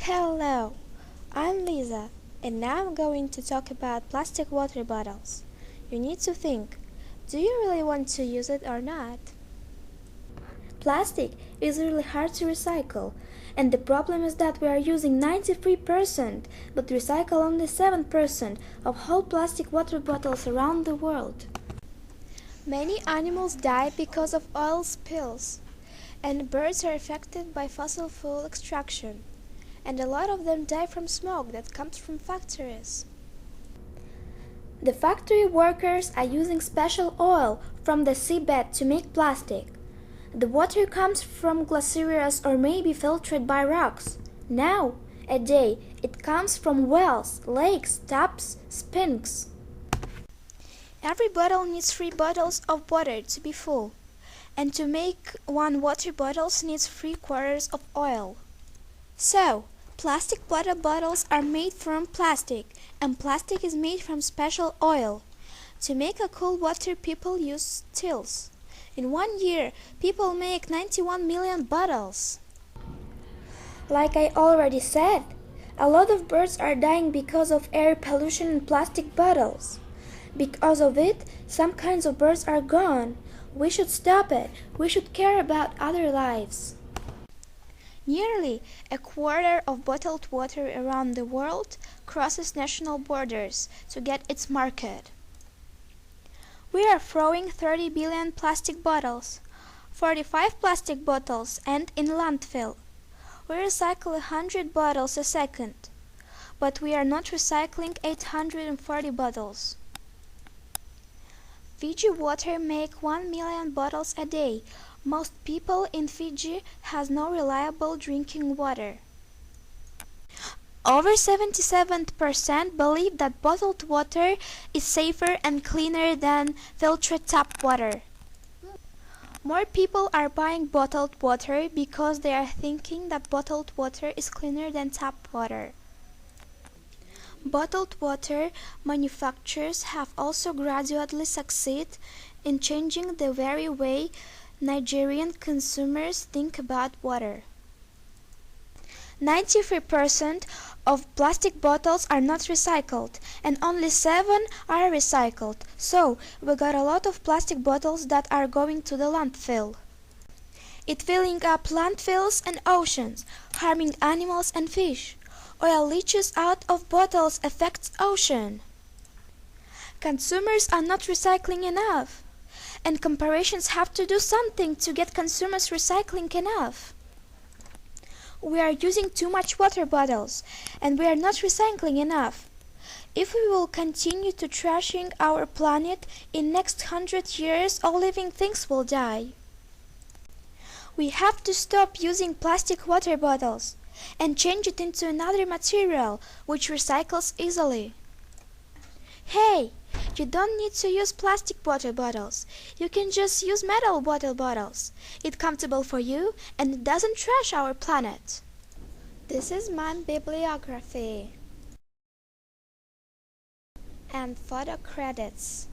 Hello, I'm Liza, and now I'm going to talk about plastic water bottles. You need to think, do you really want to use it or not? Plastic is really hard to recycle, and the problem is that we are using 93% but recycle only 7% of whole plastic water bottles around the world. Many animals die because of oil spills, and birds are affected by fossil fuel extraction. And a lot of them die from smoke that comes from factories. The factory workers are using special oil from the seabed to make plastic. The water comes from glaciers or maybe filtered by rocks. Now, a day, it comes from wells, lakes, taps, springs. Every bottle needs 3 bottles of water to be full, and to make 1 water bottle needs 3/4 of oil. So, plastic water bottles are made from plastic, and plastic is made from special oil. To make a cool water, people use stills. In 1 year, people make 91 million bottles. Like I already said, a lot of birds are dying because of air pollution and plastic bottles. Because of it, some kinds of birds are gone. We should stop it. We should care about other lives. Nearly 1/4 of bottled water around the world crosses national borders to get its market. We are throwing 30 billion plastic bottles, 45 plastic bottles end in landfill. We recycle 100 bottles a second, but we are not recycling 840 bottles. Fiji water make 1 million bottles a day. Most people in Fiji has no reliable drinking water. Over 77% believe that bottled water is safer and cleaner than filtered tap water. More people are buying bottled water because they are thinking that bottled water is cleaner than tap water. Bottled water manufacturers have also gradually succeeded in changing the very way Nigerian consumers think about water. 93% of plastic bottles are not recycled, and only 7 are recycled. So, we got a lot of plastic bottles that are going to the landfill. It's filling up landfills and oceans, harming animals and fish. Oil leaches out of bottles affects ocean. Consumers are not recycling enough. And corporations have to do something to get consumers recycling enough. We are using too much water bottles, and we are not recycling enough. If we will continue to trashing our planet, in next 100 years all living things will die. We have to stop using plastic water bottles and change it into another material which recycles easily. Hey! You don't need to use plastic water bottles. You can just use metal water bottles. It's comfortable for you and it doesn't trash our planet. This is my bibliography and photo credits.